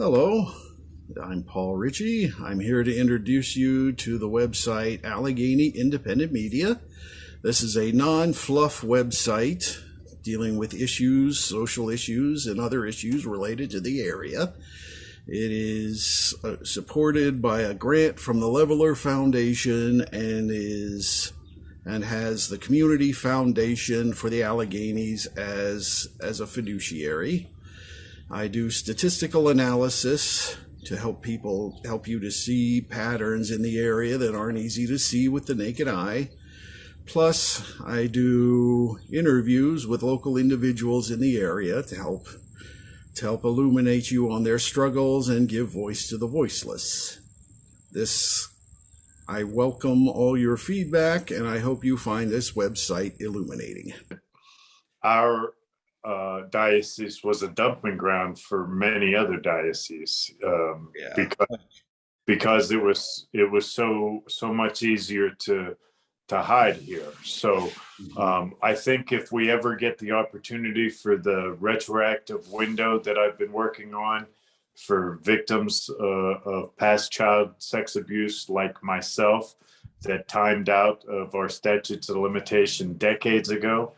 Hello, I'm Paul Ritchie. I'm here to introduce you to the website Allegheny Independent Media. This is a non-fluff website dealing with issues, social issues, and other issues related to the area. It is supported by a grant from the Leveler Foundation and has the Community Foundation for the Alleghenies as a fiduciary. I do statistical analysis to help you to see patterns in the area that aren't easy to see with the naked eye. Plus, I do interviews with local individuals in the area to help illuminate you on their struggles and give voice to the voiceless. I welcome all your feedback, and I hope you find this website illuminating. Our diocese was a dumping ground for many other dioceses because it was so much easier to hide here. So I think if we ever get the opportunity for the retroactive window that I've been working on for victims of past child sex abuse like myself that timed out of our statutes of limitation decades ago,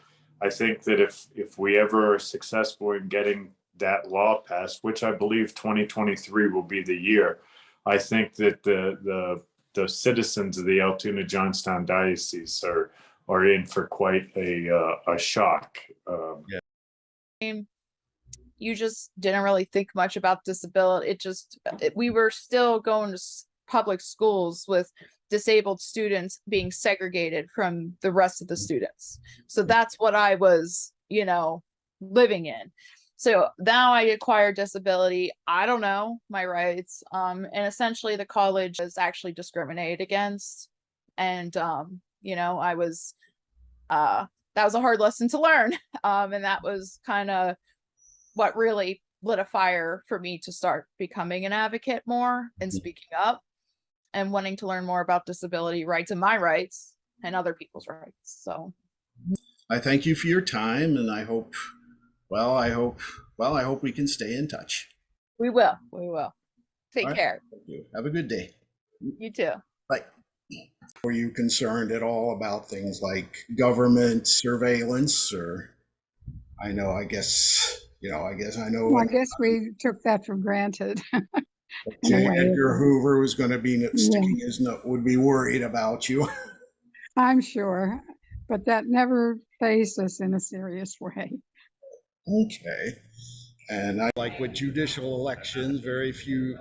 I think that if we ever are successful in getting that law passed, which I believe 2023 will be the year, I think that the citizens of the Altoona Johnstown Diocese are in for quite a shock. You just didn't really think much about disability. We were still going to public schools with disabled students being segregated from the rest of the students. So that's what I was, living in. So now I acquired disability. I don't know my rights. And essentially the college is actually discriminated against. And, that was a hard lesson to learn. And that was kind of what really lit a fire for me to start becoming an advocate more and speaking up and wanting to learn more about disability rights and my rights and other people's rights. So I thank you for your time, and I hope we can stay in touch. We will. Take care. Thank you. Have a good day. You too. Bye. Were you concerned at all about things like government surveillance, or I guess we took that for granted. J. Edgar Hoover was going to be sticking his nose, would be worried about you. I'm sure, but that never faced us in a serious way. Okay. And I like with judicial elections, very few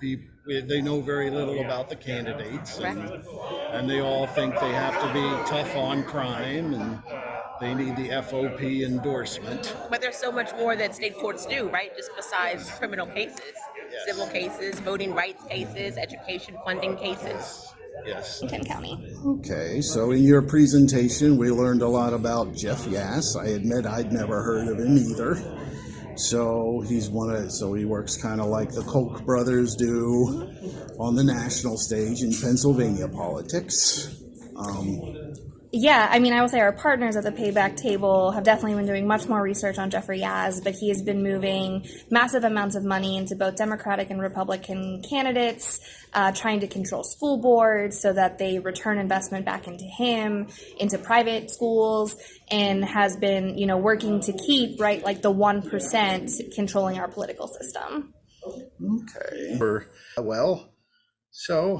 people, they know very little about the candidates, and they all think they have to be tough on crime, and they need the FOP endorsement. But there's so much more that state courts do, right? Just besides criminal cases, civil cases, voting rights cases, education funding cases. Yes. Washington County. Okay, so in your presentation, we learned a lot about Jeff Yass. I admit I'd never heard of him either. So he works kind of like the Koch brothers do on the national stage in Pennsylvania politics. Yeah, I will say our partners at the Payback Table have definitely been doing much more research on Jeffrey Yaz, but he has been moving massive amounts of money into both Democratic and Republican candidates, trying to control school boards so that they return investment back into him, into private schools, and has been, working to keep, the 1% controlling our political system. Okay. Well, So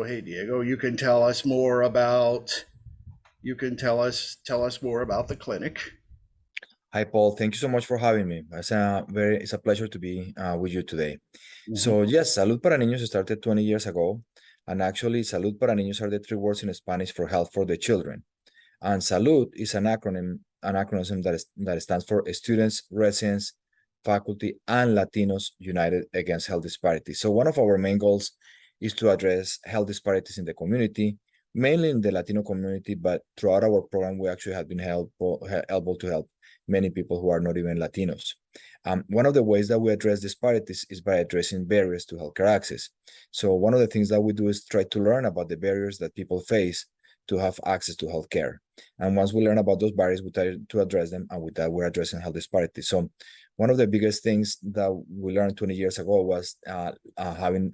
hey Diego, you can tell us more about the clinic. Hi Paul, thank you so much for having me. It's a pleasure to be with you today. Mm-hmm. So yes, Salud para Niños started 20 years ago, and actually Salud para Niños are the three words in Spanish for health for the children. And Salud is an acronym that stands for Students, Residents, Faculty, and Latinos United Against Health Disparities. So one of our main goals is to address health disparities in the community, mainly in the Latino community, but throughout our program, we actually have been able to help many people who are not even Latinos. One of the ways that we address disparities is by addressing barriers to healthcare access. So one of the things that we do is try to learn about the barriers that people face to have access to healthcare. And once we learn about those barriers, we try to address them, and with that, we're addressing health disparities. So one of the biggest things that we learned 20 years ago was having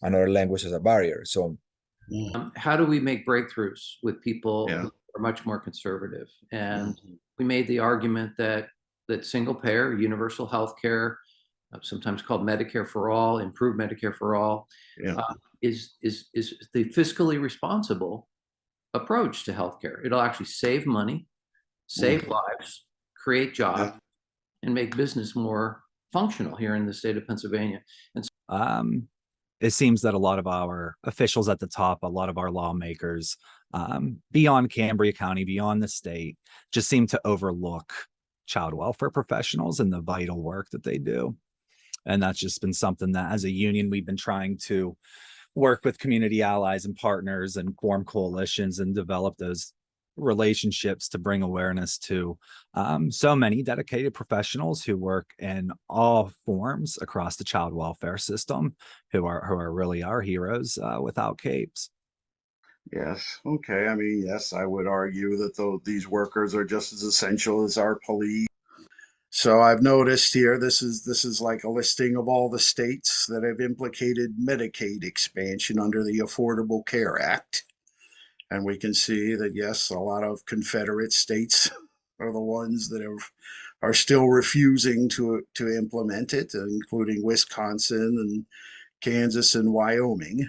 another language as a barrier. So how do we make breakthroughs with people Yeah. who are much more conservative? And we made the argument that single payer, universal health care, sometimes called Medicare for all, improved Medicare for all, is the fiscally responsible approach to healthcare. It'll actually save money, save lives, create jobs, and make business more functional here in the state of Pennsylvania. And so, it seems that a lot of our officials at the top, a lot of our lawmakers, beyond Cambria County, beyond the state, just seem to overlook child welfare professionals and the vital work that they do. And that's just been something that as a union, we've been trying to work with community allies and partners and form coalitions and develop those relationships to bring awareness to so many dedicated professionals who work in all forms across the child welfare system, who are really our heroes without capes. Yes. Okay. I mean, yes, I would argue that these workers are just as essential as our police. So I've noticed here, this is like a listing of all the states that have implicated Medicaid expansion under the Affordable Care Act. And we can see that, yes, a lot of Confederate states are the ones that are still refusing to implement it, including Wisconsin and Kansas and Wyoming.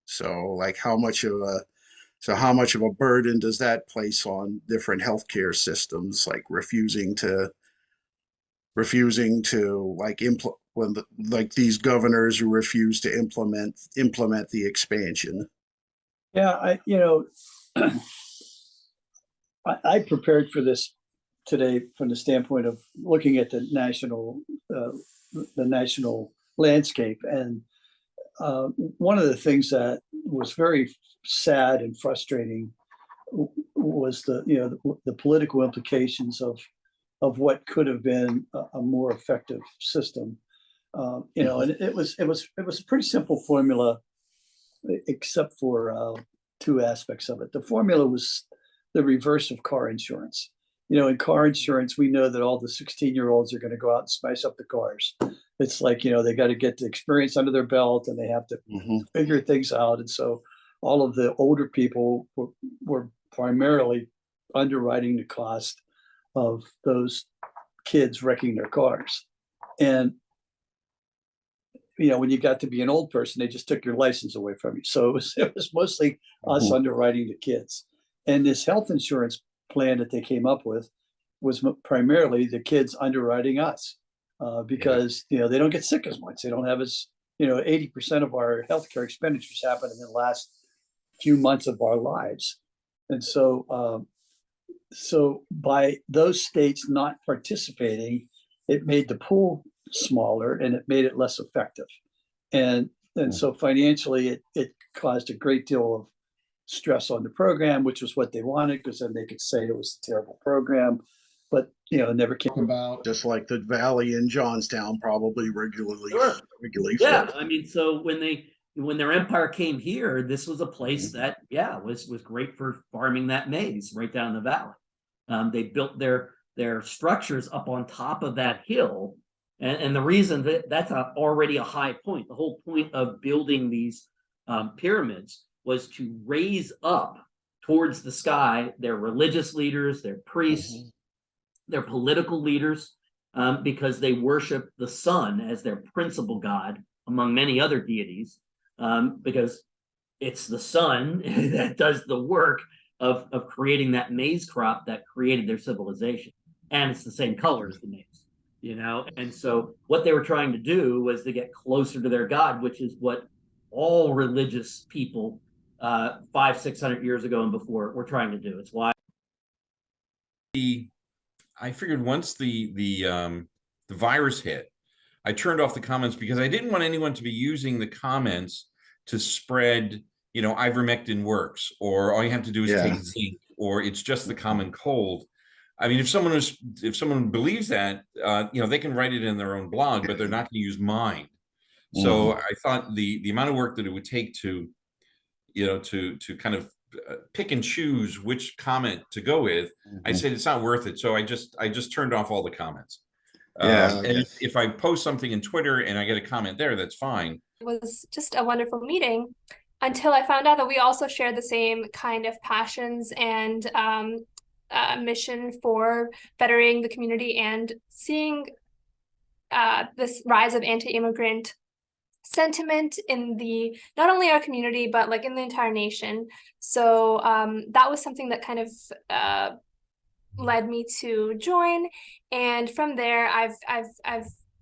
So like how much of a burden does that place on different healthcare systems, like refusing to like like these governors who refuse to implement the expansion? Yeah, I prepared for this today from the standpoint of looking at the national landscape, and one of the things that was very sad and frustrating was the political implications of what could have been a more effective system. And it was a pretty simple formula, except for two aspects of it. The formula was the reverse of car insurance. In car insurance, we know that all the 16-year-olds are going to go out and spice up the cars. It's like, they got to get the experience under their belt and they have to figure things out. And so all of the older people were primarily underwriting the cost of those kids wrecking their cars. And when you got to be an old person, they just took your license away from you. So it was mostly us underwriting the kids. And this health insurance plan that they came up with was primarily the kids underwriting us, because they don't get sick as much. They don't have 80% of our healthcare expenditures happen in the last few months of our lives. And so by those states not participating, it made the pool smaller and it made it less effective. And so financially, it caused a great deal of stress on the program, which was what they wanted, because then they could say it was a terrible program. But it never came about. Just like the Valley in Johnstown probably regularly. Yeah, I mean, so when their empire came here, this was a place that was great for farming that maize right down the valley. They built their structures up on top of that hill, and the reason that's already a high point. The whole point of building these pyramids was to raise up towards the sky their religious leaders, their priests, their political leaders, because they worship the sun as their principal god among many other deities, because it's the sun that does the work of creating that maize crop that created their civilization. And it's the same color as the maize, And so what they were trying to do was to get closer to their god, which is what all religious people 500-600 years ago and before were trying to do. It's why I figured once the virus hit, I turned off the comments because I didn't want anyone to be using the comments to spread, ivermectin works, or all you have to do is take zinc, or it's just the common cold. I mean, if someone believes that, they can write it in their own blog, but they're not going to use mine. So I thought the amount of work that it would take to kind of pick and choose which comment to go with, I said it's not worth it. So I just turned off all the comments. Yeah. And if I post something in Twitter and I get a comment there, that's fine. It was just a wonderful meeting until I found out that we also share the same kind of passions and mission for bettering the community and seeing this rise of anti-immigrant sentiment in the not only our community but like in the entire nation. So that was something that kind of led me to join, and from there I've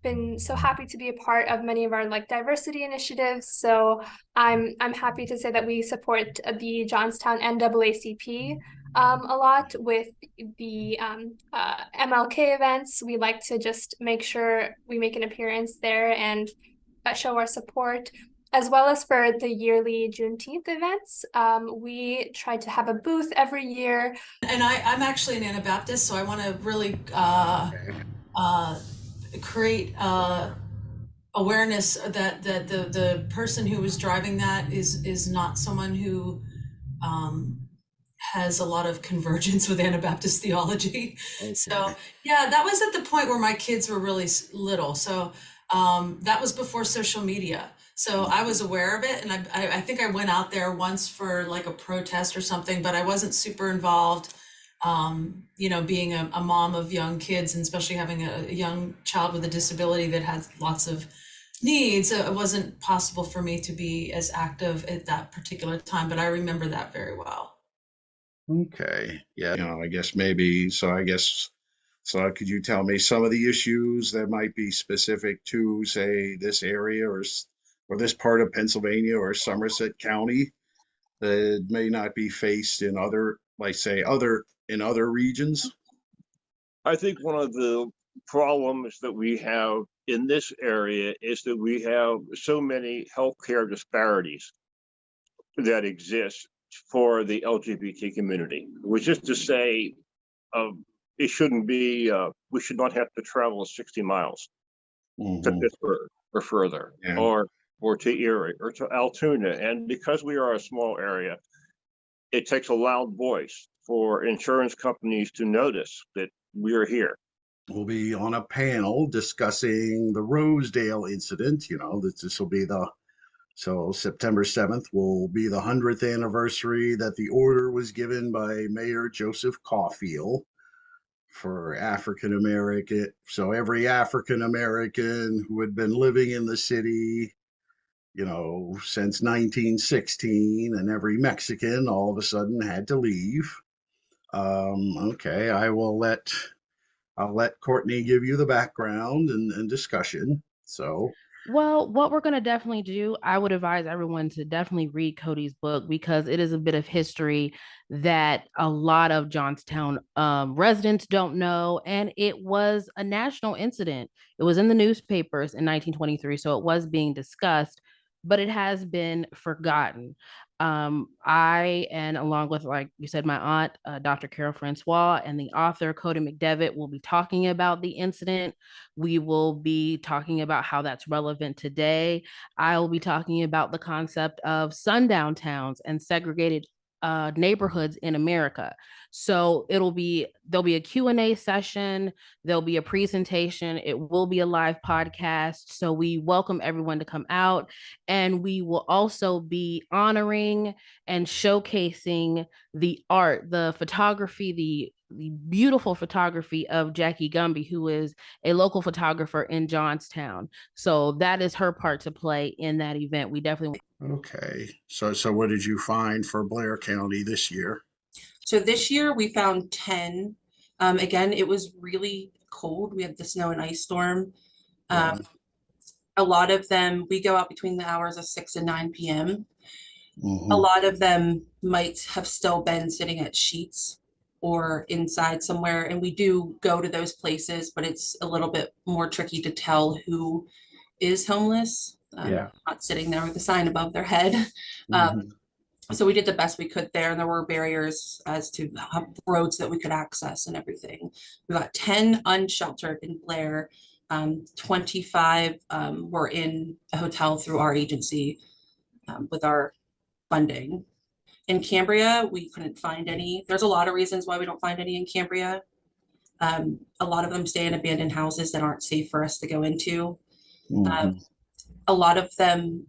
been so happy to be a part of many of our like diversity initiatives. So I'm happy to say that we support the Johnstown NAACP a lot with the MLK events. We like to just make sure we make an appearance there and show our support, as well as for the yearly Juneteenth events. We try to have a booth every year. And I'm actually an Anabaptist, so I want to really create awareness that the person who was driving that is not someone who has a lot of convergence with Anabaptist theology. Okay. So yeah, that was at the point where my kids were really little. So that was before social media. So I was aware of it, and I think I went out there once for like a protest or something, but I wasn't super involved. You know, being a mom of young kids, and especially having a young child with a disability that has lots of needs, it wasn't possible for me to be as active at that particular time, but I remember that very well. Okay. Yeah. You know, I guess maybe, so could you tell me some of the issues that might be specific to, say, this area or this part of Pennsylvania or Somerset County that may not be faced in other, like say, in other regions? I think one of the problems that we have in this area is that we have so many healthcare disparities that exist for the LGBT community, which is to say, it shouldn't be, we should not have to travel 60 miles to Pittsburgh or further, or to Erie or to Altoona. And because we are a small area, it takes a loud voice for insurance companies to notice that we're here. We'll be on a panel discussing the Rosedale incident. You know, this will be so September 7th will be the 100th anniversary that the order was given by Mayor Joseph Caulfield for African American. So every African American who had been living in the city, you know, since 1916, and every Mexican all of a sudden had to leave. Okay, I'll let Courtney give you the background and discussion. So, well, what we're going to definitely do, I would advise everyone to definitely read Cody's book, because it is a bit of history that a lot of Johnstown residents don't know. And it was a national incident. It was in the newspapers in 1923, so it was being discussed, but it has been forgotten. I, and along with, like you said, my aunt, Dr. Carol Francois, and the author Cody McDevitt will be talking about the incident. We will be talking about how that's relevant today. I will be talking about the concept of sundown towns and segregated neighborhoods in America. So there'll be a Q&A session, there'll be a presentation, it will be a live podcast. So we welcome everyone to come out, and we will also be honoring and showcasing the art, the photography, the beautiful photography of Jackie Gumby, who is a local photographer in Johnstown. So that is her part to play in that event. We definitely. Okay. So what did you find for Blair County this year? So this year we found 10. Again, it was really cold. We had the snow and ice storm. A lot of them, we go out between the hours of 6 and 9 p.m. A lot of them might have still been sitting at sheets or inside somewhere. And we do go to those places, but it's a little bit more tricky to tell who is homeless. Not sitting there with a sign above their head. So we did the best we could there, and there were barriers as to roads that we could access and everything. We got 10 unsheltered in Blair. 25 were in a hotel through our agency with our funding. In Cambria, we couldn't find any. There's a lot of reasons why we don't find any in Cambria. A lot of them stay in abandoned houses that aren't safe for us to go into. Mhm. A lot of them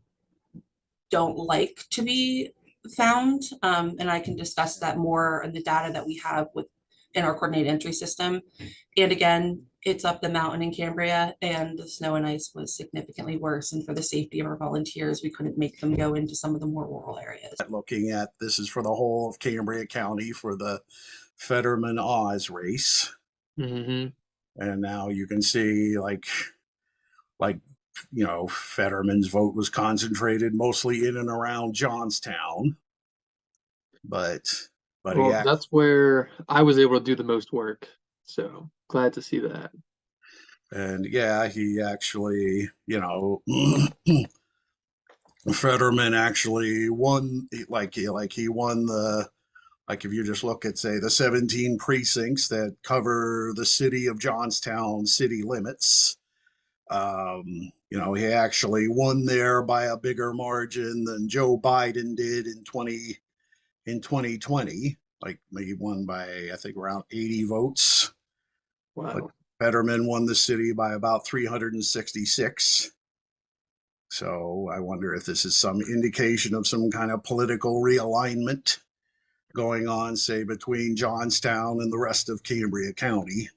don't like to be found, and I can discuss that more in the data that we have in our coordinated entry system. And again, it's up the mountain in Cambria, and the snow and ice was significantly worse. And for the safety of our volunteers, we couldn't make them go into some of the more rural areas. Looking at this is for the whole of Cambria County for the Fetterman Oz race. And now you can see like Fetterman's vote was concentrated mostly in and around Johnstown, but Well, that's where I was able to do the most work, so glad to see that. And yeah, he actually, Fetterman actually won. He won if you just look at, say, the 17 precincts that cover the city of Johnstown city limits. He actually won there by a bigger margin than Joe Biden did in 2020. Like, he won by, I think, around 80 votes. Wow. But Fetterman won the city by about 366. So I wonder if this is some indication of some kind of political realignment going on, say, between Johnstown and the rest of Cambria County.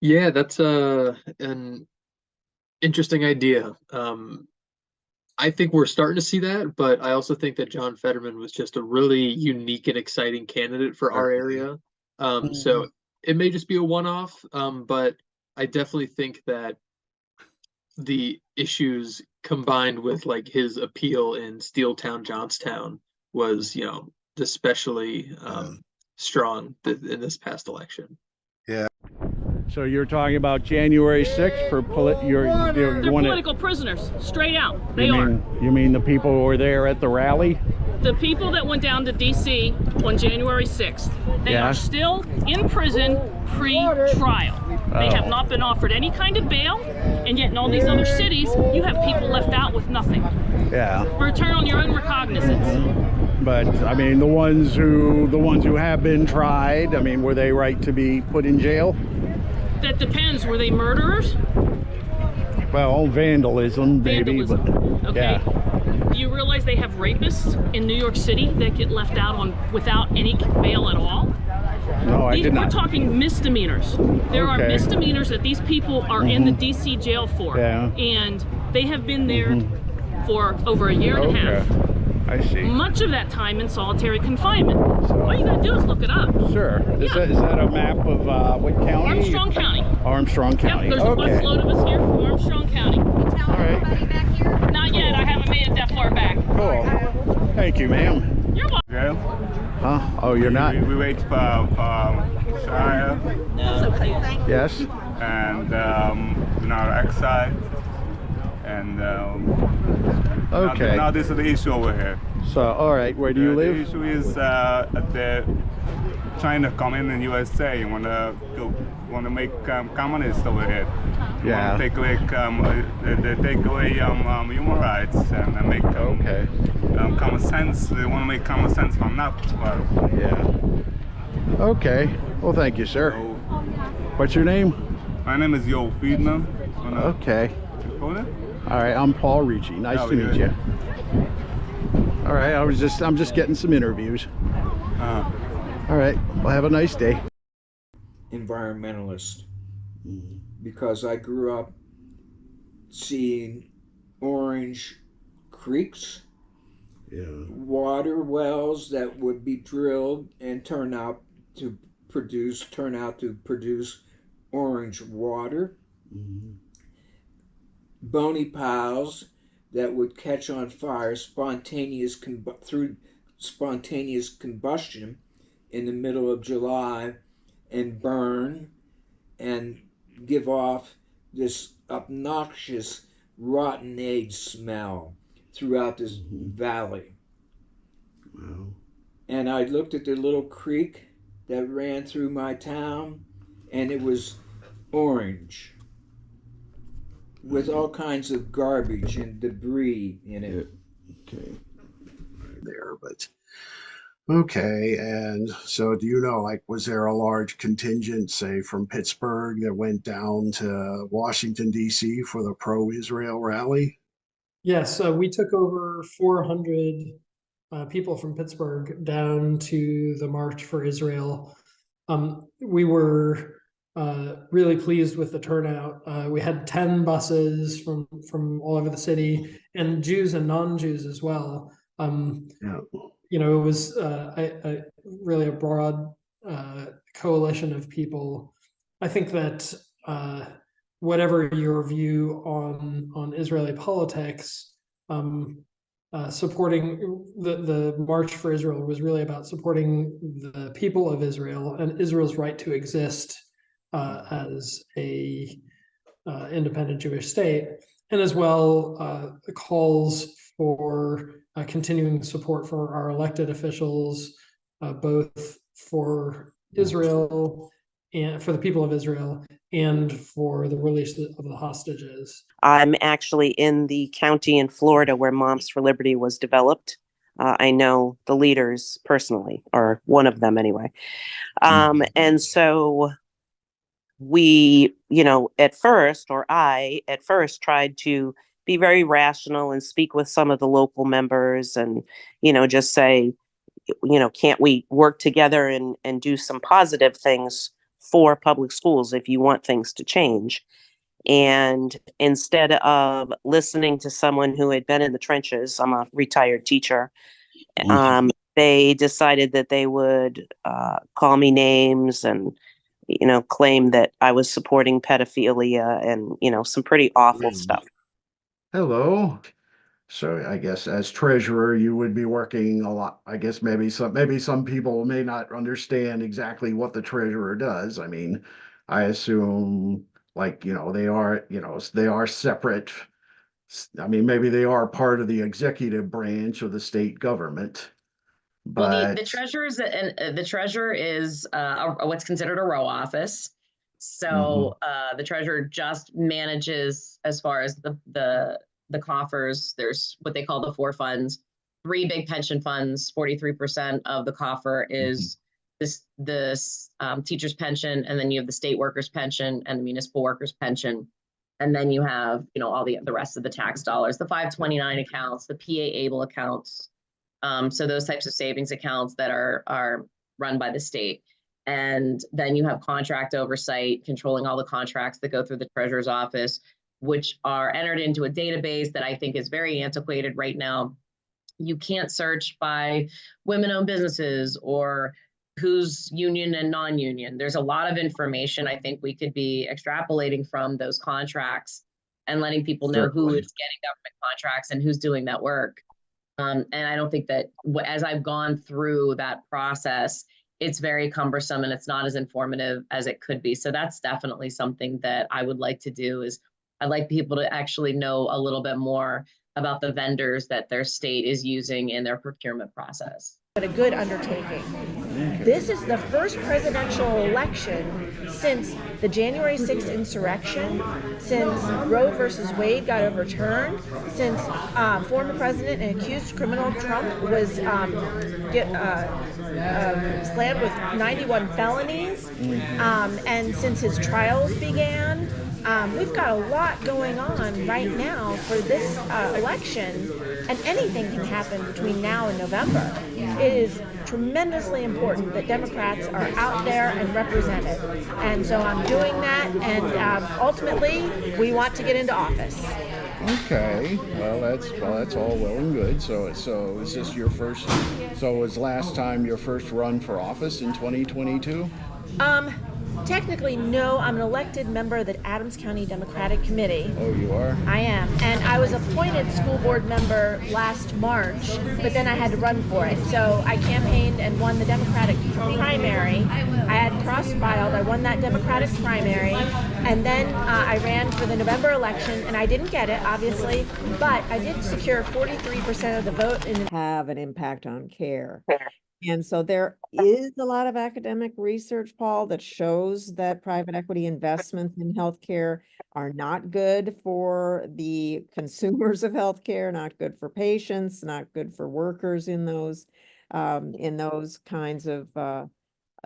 Yeah, that's an interesting idea. I think we're starting to see that, but I also think that John Fetterman was just a really unique and exciting candidate for our area. So it may just be a one-off, but I definitely think that the issues combined with like his appeal in Steeltown, Johnstown was, especially strong in this past election. Yeah. So you're talking about January 6th for They're political prisoners, straight out. They are. You mean the people who were there at the rally? The people that went down to D.C. on January 6th, they are still in prison pre-trial. They have not been offered any kind of bail, and yet in all these other cities, you have people left out with nothing. Yeah. Return on your own recognizance. But I mean, the ones who have been tried, I mean, were they right to be put in jail? That depends. Were they murderers? Well, vandalism, maybe, but okay. Yeah. Do you realize they have rapists in New York City that get left out without any bail at all? No, I did not. We're talking misdemeanors. There are misdemeanors that these people are in the D.C. jail for, and they have been there for over a year and a half. I see. Much of that time in solitary confinement. All you gotta do is look it up. Sure. Is that a map of what county? Armstrong County. Armstrong County. Yep, there's a busload of us here from Armstrong County. All right. Back here? Not yet. I haven't made it that far back. Cool. Thank you, ma'am. You're welcome. Jail. Huh? Oh, you're not? We wait for Shire. That's okay. Thank you. Yes. And our exile. And now this is the issue over here. So, all right, where do you live? The issue is that China come in USA want to make communists over here. Yeah. Want to take away human rights and make common sense. They want to make common sense from that. Yeah. Okay. Well, thank you, sir. What's your name? My name is Yo Friedman. Okay. All right, I'm Paul Ricci. Nice to meet you. All right, I'm just getting some interviews. All right, well, have a nice day. Environmentalist, because I grew up seeing orange creeks, water wells that would be drilled and turn out to produce orange water. Bony piles that would catch on fire through spontaneous combustion in the middle of July and burn and give off this obnoxious rotten egg smell throughout this valley. Wow. And I looked at the little creek that ran through my town, and it was orange, with all kinds of garbage and debris in it. Okay. There, but Okay, and so do you know, like, was there a large contingent, say, from Pittsburgh that went down to Washington, D.C. for the pro-Israel rally? Yes, we took over 400 people from Pittsburgh down to the March for Israel. We were really pleased with the turnout. We had 10 buses from all over the city, and Jews and non-Jews as well. Yeah. You know, it was really a broad coalition of people. I think that whatever your view on Israeli politics, supporting the March for Israel was really about supporting the people of Israel and Israel's right to exist as a independent Jewish state, and as well calls for continuing support for our elected officials, both for Israel and for the people of Israel and for the release of the hostages. I'm actually in the county in Florida where Moms for Liberty was developed. I know the leaders personally, or one of them anyway. And so we, you know, I at first tried to be very rational and speak with some of the local members and, you know, just say, you know, can't we work together and do some positive things for public schools if you want things to change? And instead of listening to someone who had been in the trenches, I'm a retired teacher, they decided that they would call me names and, you know, claim that I was supporting pedophilia and, you know, some pretty awful stuff. Hello. So I guess as treasurer, you would be working a lot. I guess maybe some people may not understand exactly what the treasurer does. I mean, I assume like, you know, they are separate. I mean, maybe they are part of the executive branch of the state government. Well, But the treasurer is the treasurer is what's considered a row office. So the treasurer just manages as far as the coffers. There's what they call the four funds, three big pension funds. 43% of the coffer is this teacher's pension, and then you have the state workers' pension and the municipal workers' pension. And then you have, you know, all the rest of the tax dollars, the 529 accounts, the PA able accounts. So those types of savings accounts that are run by the state. And then you have contract oversight, controlling all the contracts that go through the treasurer's office, which are entered into a database that I think is very antiquated right now. You can't search by women-owned businesses or who's union and non-union. There's a lot of information I think we could be extrapolating from those contracts and letting people know who is getting government contracts and who's doing that work. And I don't think that as I've gone through that process, it's very cumbersome and it's not as informative as it could be. So that's definitely something that I would like to do. Is I'd like people to actually know a little bit more about the vendors that their state is using in their procurement process. But a good undertaking. This is the first presidential election since the January 6th insurrection, since Roe versus Wade got overturned, since former president and accused criminal Trump was slammed with 91 felonies, and since his trials began. We've got a lot going on right now for this election, and anything can happen between now and November. It is tremendously important that Democrats are out there and represented. And so I'm doing that, and ultimately, we want to get into office. okay, well that's all well and good. So is this your first? So was last time your first run for office in 2022? Technically, no. I'm an elected member of the Adams County Democratic Committee. Oh, you are? I am. And I was appointed school board member last March, but then I had to run for it. So I campaigned and won the Democratic primary. I had cross-filed. I won that Democratic primary. And then I ran for the November election, and I didn't get it, obviously, but I did secure 43% of the vote. Have an impact on care. And so there is a lot of academic research, Paul, that shows that private equity investments in healthcare are not good for the consumers of healthcare, not good for patients, not good for workers in those in those kinds of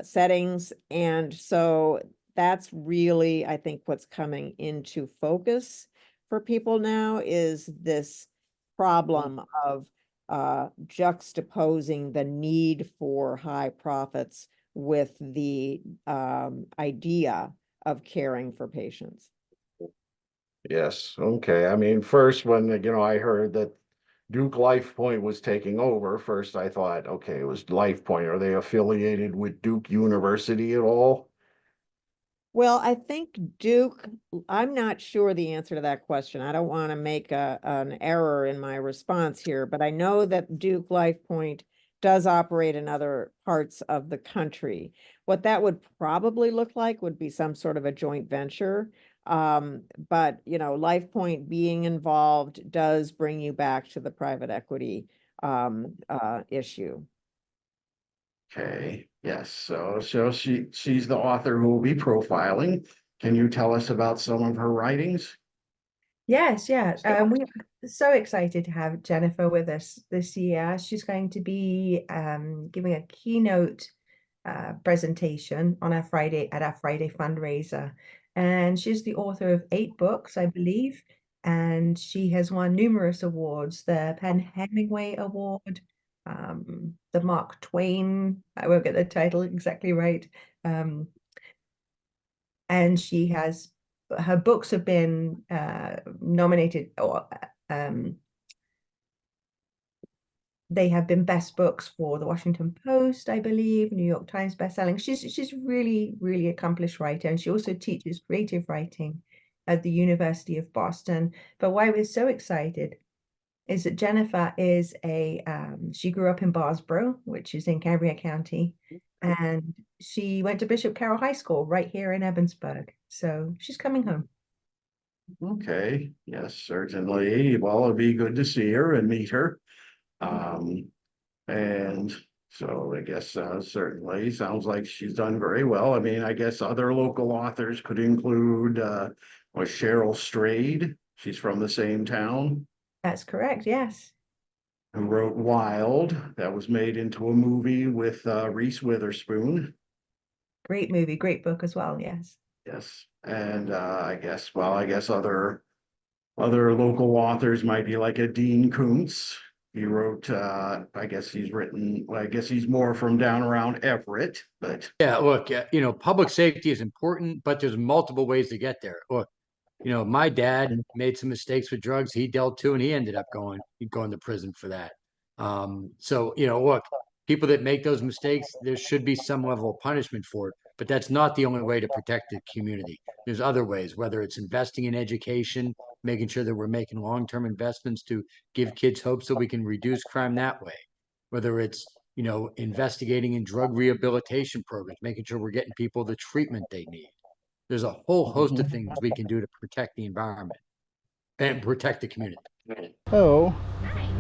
settings. And so that's really, I think, what's coming into focus for people now is this problem of juxtaposing the need for high profits with the idea of caring for patients. Yes, okay. I mean, first when, I heard that Duke Life Point was taking over, first I thought, okay, it was Life Point. Are they affiliated with Duke University at all? Well, I think Duke, I'm not sure the answer to that question. I don't want to make an error in my response here, but I know that Duke Life Point does operate in other parts of the country. What that would probably look like would be some sort of a joint venture. But, Life Point being involved does bring you back to the private equity issue. Okay, yes, so she's the author who will be profiling. Can you tell us about some of her writings? Yes, yeah. We're so excited to have Jennifer with us this year. She's going to be giving a keynote presentation on our Friday fundraiser. And she's the author of 8 books, I believe, and she has won numerous awards, the Penn Hemingway Award, the Mark Twain, I won't get the title exactly right. And she has, her books have been nominated, or they have been best books for the Washington Post, I believe, New York Times bestselling. She's really, really accomplished writer, and she also teaches creative writing at the University of Boston. But why we're so excited is that Jennifer is she grew up in Barbaro, which is in Cambria County, and she went to Bishop Carroll High School right here in Evansburg. So she's coming home. Okay, yes, certainly. Well, it'd be good to see her and meet her. And so I guess certainly sounds like she's done very well. I mean, I guess other local authors could include was Cheryl Strayed. She's from the same town. That's correct, yes. Who wrote Wild, that was made into a movie with Reese Witherspoon. Great movie, great book as well, yes. Yes, and I guess other local authors might be like a Dean Koontz. He wrote, I guess he's more from down around Everett, but. Yeah, look, public safety is important, but there's multiple ways to get there. Look, my dad made some mistakes with drugs. He dealt too, and he ended up going to prison for that. So, look, people that make those mistakes, there should be some level of punishment for it, but that's not the only way to protect the community. There's other ways, whether it's investing in education, making sure that we're making long-term investments to give kids hope so we can reduce crime that way, whether it's, investigating in drug rehabilitation programs, making sure we're getting people the treatment they need. There's a whole host of things we can do to protect the environment and protect the community. Oh,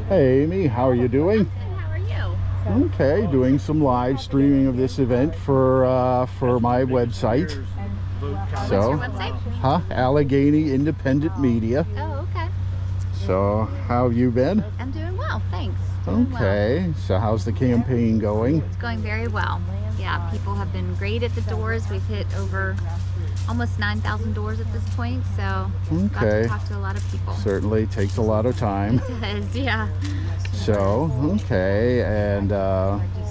hey Amy, how are you doing? How are you? Okay, doing some live streaming of this event for my website. What's your website? Allegheny Independent Media. Oh, okay. So, how have you been? I'm doing well, thanks. Okay, so how's the campaign going? It's going very well. Yeah, people have been great at the doors. We've hit over almost 9,000 doors at this point, so got to talk to a lot of people. Certainly takes a lot of time. It does, yeah. So, okay, and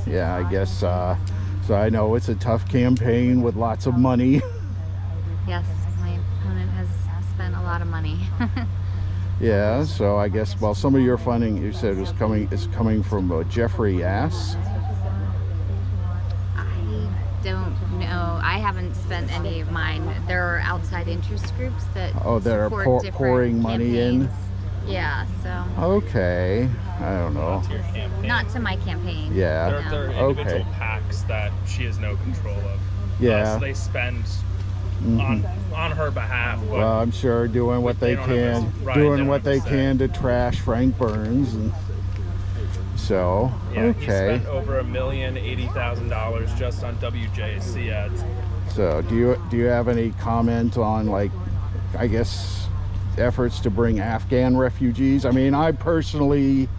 yeah, I guess, so I know it's a tough campaign with lots of money. Yes, my opponent has spent a lot of money. Yeah, so I guess, well, some of your funding, you said, is coming from Jeffrey Ass. I don't know. I haven't spent any of mine. There are outside interest groups that that are pouring money in. Yeah, so. Okay, I don't know. Not to my campaign. Yeah. There are individual PACs that she has no control of. Yeah. So they spend on her behalf. Well, I'm sure doing what they can, to trash Frank Burns, and so yeah, he spent over $1,080,000 just on WJC ads. So do you have any comment on, like, I guess, efforts to bring Afghan refugees? I mean, I personally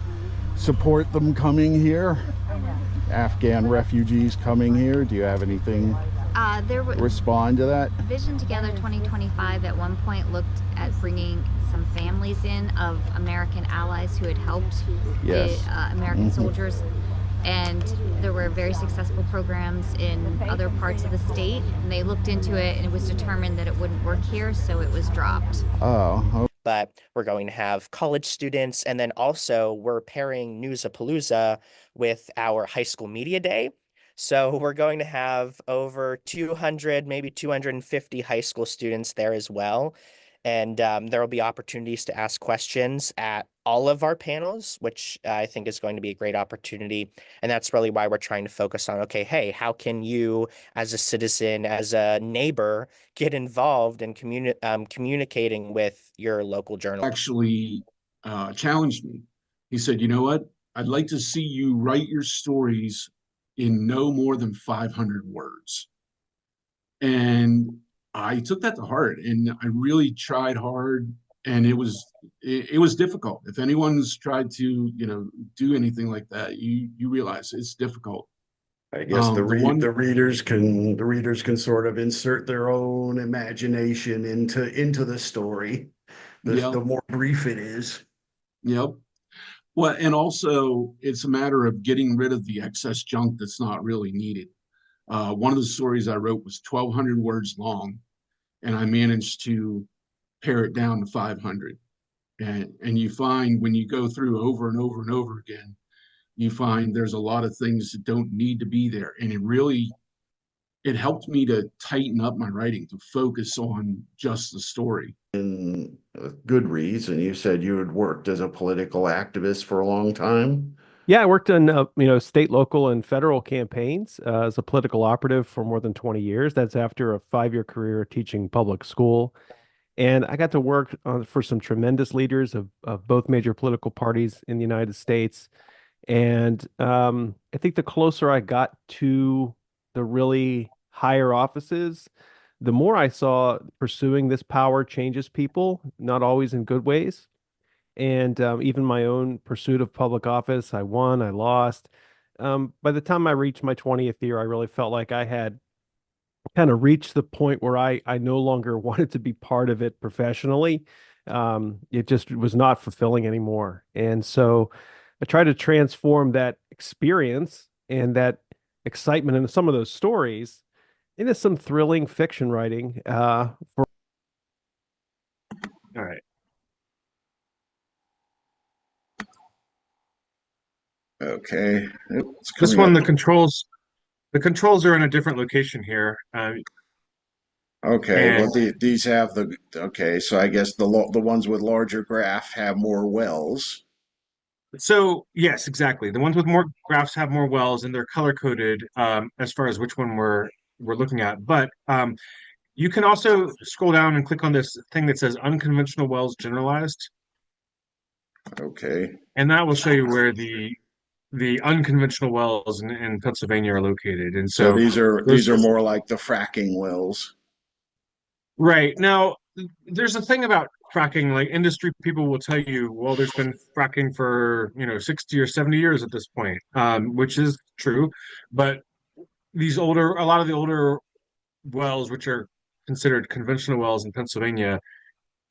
support them coming here. Afghan refugees coming here? Do you have anything There to respond to that? Vision Together 2025 at one point looked at bringing some families in of American allies who had helped Yes. the American soldiers, and there were very successful programs in other parts of the state, and they looked into it and it was determined that it wouldn't work here, so it was dropped. Oh. But we're going to have college students, and then also we're pairing Newsapalooza with our high school media day. So we're going to have over 200, maybe 250 high school students there as well. And there will be opportunities to ask questions at all of our panels, which I think is going to be a great opportunity. And that's really why we're trying to focus on, okay, hey, how can you as a citizen, as a neighbor, get involved in communicating with your local journal? Actually challenged me. He said, you know what? I'd like to see you write your stories in no more than 500 words. And I took that to heart, and I really tried hard, and it was difficult. If anyone's tried to, do anything like that, you realize it's difficult. I guess the readers can sort of insert their own imagination into the story. The more brief it is. Yep. Well, and also it's a matter of getting rid of the excess junk that's not really needed. One of the stories I wrote was 1,200 words long, and I managed to pare it down to 500. And you find when you go through over and over and over again, you find there's a lot of things that don't need to be there. And it helped me to tighten up my writing, to focus on just the story. In Goodreads, and you said you had worked as a political activist for a long time. Yeah, I worked on state, local, and federal campaigns as a political operative for more than 20 years. That's after a 5-year career teaching public school. And I got to work for some tremendous leaders of both major political parties in the United States. And I think the closer I got to the really higher offices, the more I saw pursuing this power changes people, not always in good ways. And even my own pursuit of public office, I won, I lost. By the time I reached my 20th year, I really felt like I had kind of reached the point where I no longer wanted to be part of it professionally. It just was not fulfilling anymore. And so I tried to transform that experience and that excitement into some of those stories into some thrilling fiction writing. All right. Okay. This one, the controls are in a different location here. Okay, well, these have okay, so I guess the ones with larger graph have more wells. So yes, exactly. The ones with more graphs have more wells, and they're color coded as far as which one we're looking at. But you can also scroll down and click on this thing that says unconventional wells generalized. Okay. And that will show you where the unconventional wells in Pennsylvania are located. And So these are more like the fracking wells. Right. Now, there's a thing about fracking, like industry people will tell you, well, there's been fracking for, 60 or 70 years at this point, which is true. But a lot of the older wells, which are considered conventional wells in Pennsylvania,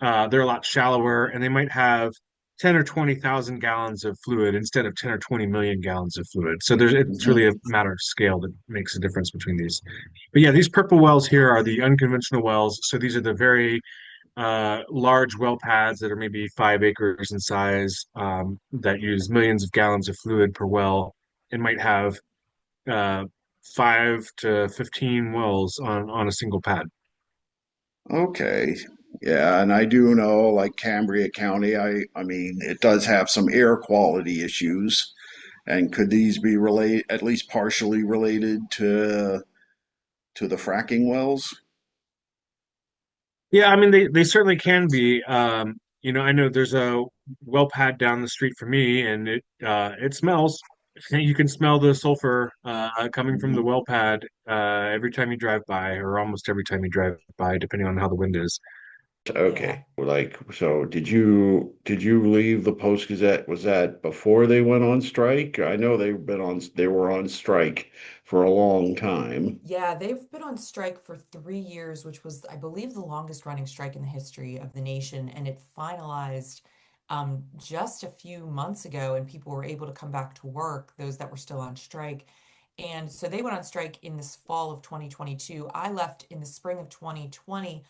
they're a lot shallower, and they might have 10 or 20,000 gallons of fluid instead of 10 or 20 million gallons of fluid. So it's really a matter of scale that makes a difference between these. But yeah, these purple wells here are the unconventional wells. So these are the very large well pads that are maybe 5 acres in size, that use millions of gallons of fluid per well, and might have 5 to 15 wells on a single pad. Okay. Yeah, and I do know, like Cambria County, I mean, it does have some air quality issues. And could these be at least partially related to the fracking wells? Yeah, I mean they certainly can be. I know there's a well pad down the street from me, and it smells. You can smell the sulfur coming from the well pad every time you drive by, or almost every time you drive by, depending on how the wind is. Okay. Like, so did you leave the Post Gazette? Was that before they went on strike? I know they were on strike for a long time. Yeah, they've been on strike for 3 years, which was, I believe, the longest running strike in the history of the nation. And it finalized just a few months ago, and people were able to come back to work, those that were still on strike. And so they went on strike in this fall of 2022. I left in the spring of 2020.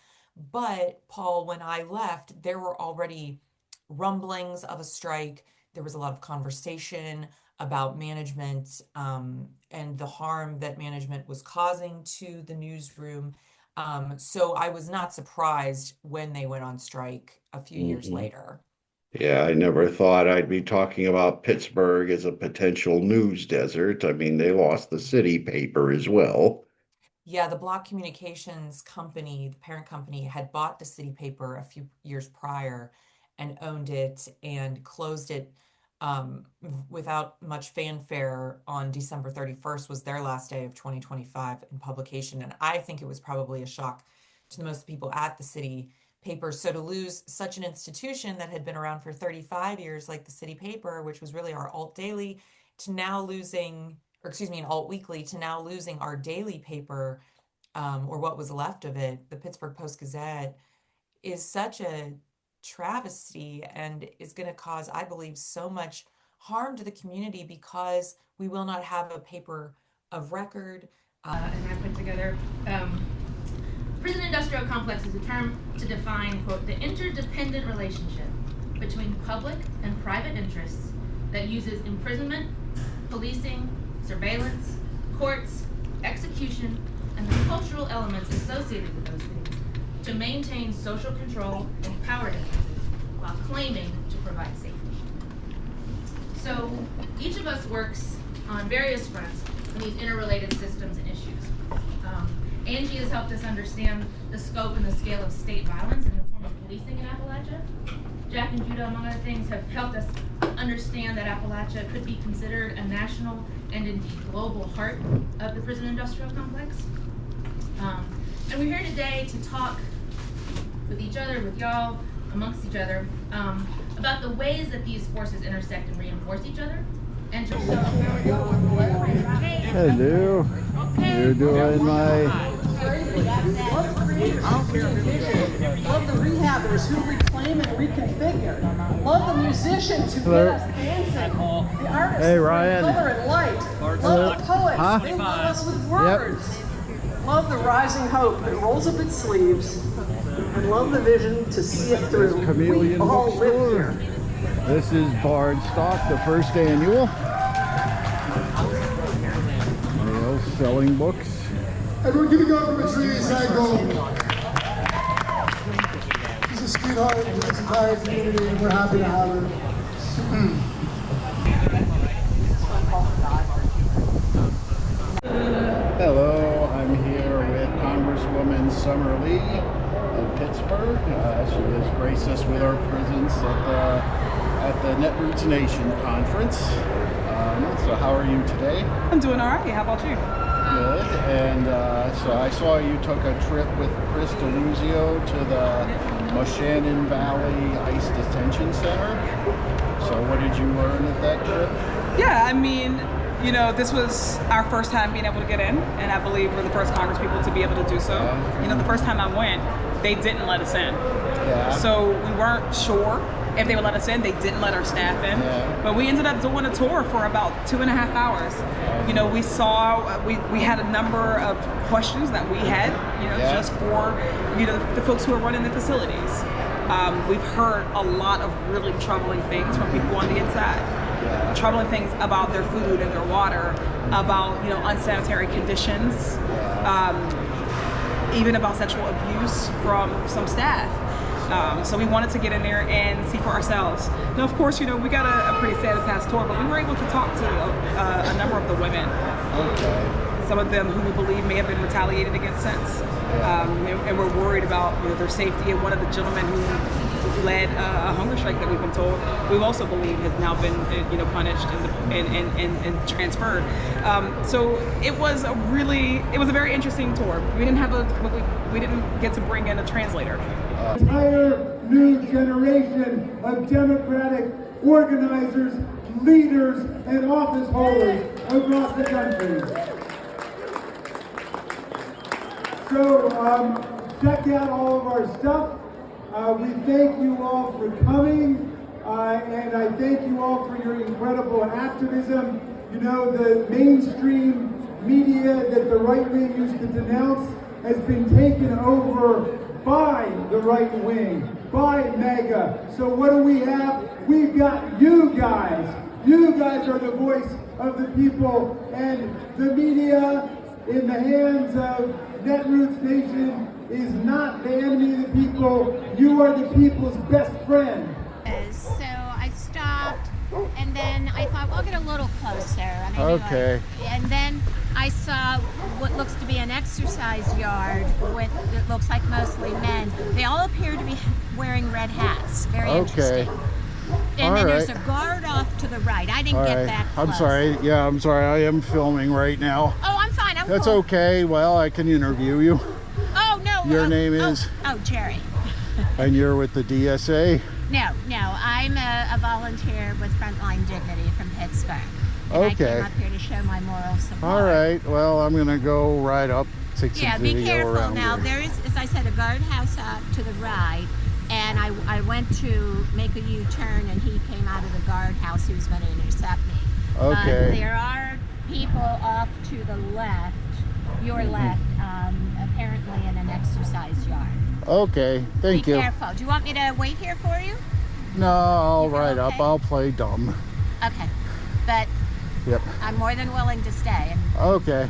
But Paul, when I left, there were already rumblings of a strike. There was a lot of conversation about management and the harm that management was causing to the newsroom. So I was not surprised when they went on strike a few years later. Yeah, I never thought I'd be talking about Pittsburgh as a potential news desert. I mean, they lost the city paper as well. Yeah, the Block Communications company, the parent company, had bought the city paper a few years prior and owned it and closed it without much fanfare on December 31st was their last day of 2025 in publication. And I think it was probably a shock to most people at the city paper. So to lose such an institution that had been around for 35 years, like the city paper, which was really our alt daily, to now losing, or excuse me, an alt weekly, to now losing our daily paper, or what was left of it, the Pittsburgh Post Gazette, is such a travesty and is going to cause, I believe, so much harm to the community because we will not have a paper of record. And I put together prison industrial complex is a term to define, quote, the interdependent relationship between public and private interests that uses imprisonment, policing, surveillance, courts, execution, and the cultural elements associated with those things to maintain social control and power differences while claiming to provide safety. So each of us works on various fronts in these interrelated systems and issues. Angie has helped us understand the scope and the scale of state violence in the form of policing in Appalachia. Jack and Judah, among other things, have helped us understand that Appalachia could be considered a national and indeed global heart of the prison industrial complex. And we're here today to talk with each other, with y'all, amongst each other, about the ways that these forces intersect and reinforce each other. And to hello. You're doing my... Love the rehabbers who reclaim and reconfigure. Love the musicians who get us dancing. The artists hey, who Ryan. bring color and light. Love the poets. They love us with words. Yep. Love the rising hope that rolls up its sleeves. And love the vision to see it through. Chameleon we all live here. This is Bard Stock, the first annual. Males selling books. Everyone give a go from the trees, I go. She's a sweetheart in this entire community, and we're happy to have her. Hello, I'm here with Congresswoman Summer Lee of Pittsburgh. She has graced us with her presence at the Netroots Nation conference. So how are you today? I'm doing all right. How about you? Good. And so I saw you took a trip with Chris DeLuzio to the Moshannon Valley Ice Detention Center. So what did you learn at that trip? Yeah, I mean, you know, this was our first time being able to get in, and I believe we're the first Congress people to be able to do so. You know, the first time I went, they didn't let us in. Yeah. So we weren't sure if they would let us in. They didn't let our staff in. Yeah. But we ended up doing a tour for about 2.5 hours. You know, we saw, we had a number of questions that we had, you know, just for, you know, the folks who are running the facilities. We've heard a lot of really troubling things from people on the inside. Troubling things about their food and their water, about, you know, unsanitary conditions, even about sexual abuse from some staff. So we wanted to get in there and see for ourselves. Now, of course, you know, we got a pretty sanitized tour, but we were able to talk to a number of the women. Some of them who we believe may have been retaliated against since. And we're worried about, you know, their safety. And one of the gentlemen who led a hunger strike that we've been told, we also believe has now been, you know, punished and transferred. So it was a very interesting tour. We didn't have we didn't get to bring in a translator. Entire new generation of Democratic organizers, leaders, and office holders across the country. So check out all of our stuff. We thank you all for coming, and I thank you all for your incredible activism. You know, the mainstream media that the right wing used to denounce has been taken over by the right wing, by MAGA. So what do we have? We've got you guys. You guys are the voice of the people, and the media in the hands of Netroots Nation is not the enemy of the people. You are the people's best friend. So I stopped, and then I thought, well, I'll get a little closer. And Okay. And then I saw what looks to be an exercise yard with, it looks like mostly men. They all appear to be wearing red hats. Very interesting. And then there's a guard off to the right. I didn't get that close. I'm sorry. Yeah, I'm sorry. I am filming right now. Oh, I'm fine. I'm That's cool. okay. Well, I can interview you. Oh, no. Your name is? Oh, Jerry. And you're with the DSA? No. I'm a volunteer with Frontline Dignity from Pittsburgh. And I came up here to show my moral support. All right. Well, I'm going to go right up, take some Yeah, video be careful. around Now, here. there is, as I said, a guardhouse off to the right. And I went to make a U-turn, and he came out of the guardhouse. He was going to intercept me. Okay. There are people off to the left, your left, apparently in an exercise yard. Okay. Thank you. Be careful. Do you want me to wait here for you? No, I'll ride up. I'll play dumb. Okay. But Yep. I'm more than willing to stay. Okay.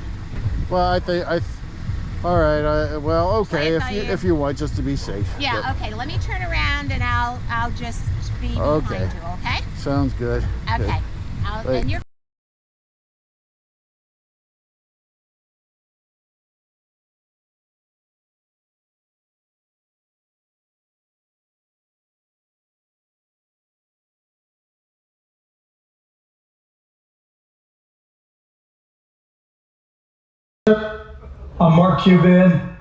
Well, all right. Well, okay. If you want, just to be safe. Yeah. Yep. Okay. Let me turn around, and I'll just be behind you. Okay. Sounds good. Okay. Good. And you're. I'm Mark Cuban.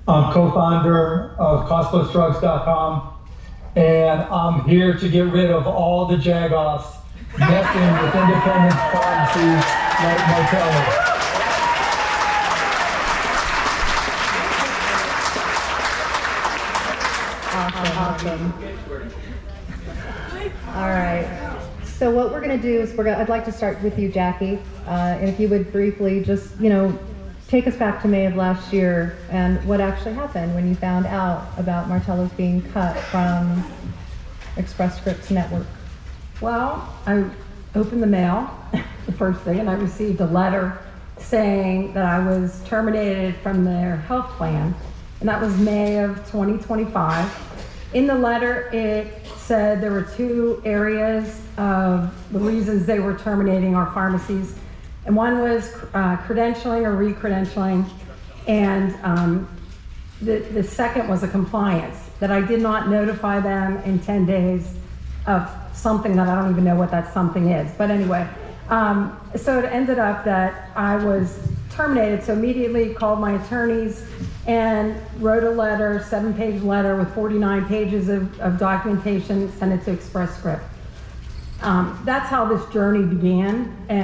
I'm co-founder of costlessdrugs.com, and I'm here to get rid of all the jagoffs messing with independent pharmacies like Montage. Awesome. All right. So what we're going to do is I'd like to start with you, Jackie. And if you would briefly just, take us back to May of last year and what actually happened when you found out about Martello's being cut from Express Scripts Network. Well, I opened the mail the first day, and I received a letter saying that I was terminated from their health plan, and that was May of 2025. In the letter, it said there were 2 areas of the reasons they were terminating our pharmacies, and one was credentialing or re-credentialing, and the second was a compliance, that I did not notify them in 10 days of something that I don't even know what that something is. But anyway, so it ended up that I was terminated, so immediately called my attorneys and wrote a letter, 7-page letter with 49 pages of documentation, sent it to Express Scripts. That's how this journey began. And